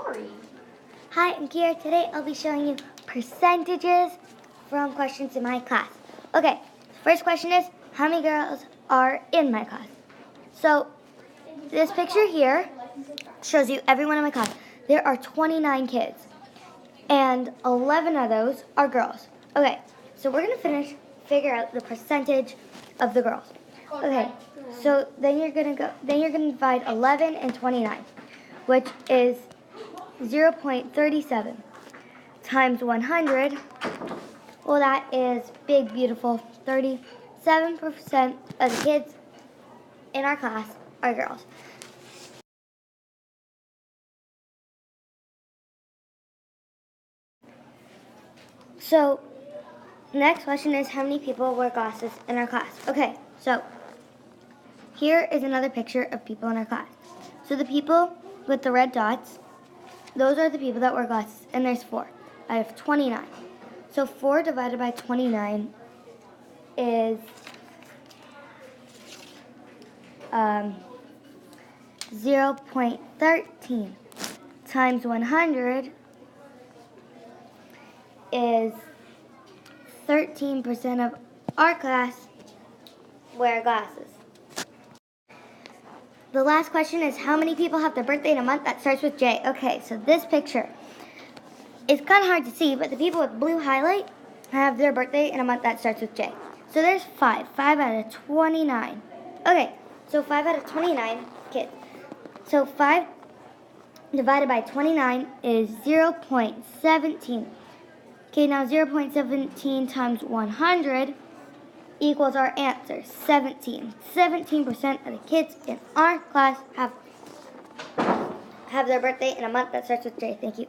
story. Hi, I'm Kierras. Today I'll be showing you percentages from questions in my class. Okay, first question is, how many girls are in my class? So, this picture here shows you everyone in my class. There are 29 kids, and 11 of those are girls. Okay, so we're going to figure out the percentage of the girls. Okay, so then you're going to divide 11 and 29, which is 0.37 times 100. Well, that is big, beautiful. 37% of the kids in our class are girls. So, next question is, how many people wear glasses in our class? Okay, so here is another picture of people in our class. So the people with the red dots, those are the people that wear glasses, and there's 4. I have 29. So 4 divided by 29 is 0.13 times 100 is 13% of our class wear glasses. The last question is, how many people have their birthday in a month that starts with J? Okay, so this picture is kind of hard to see, but the people with blue highlight have their birthday in a month that starts with J. So there's 5 out of 29. Okay, so 5 out of 29 kids. So 5 divided by 29 is 0.17. Okay, now 0.17 times 100 equals our answer, 17. 17% of the kids in our class have their birthday in a month that starts with J. Thank you.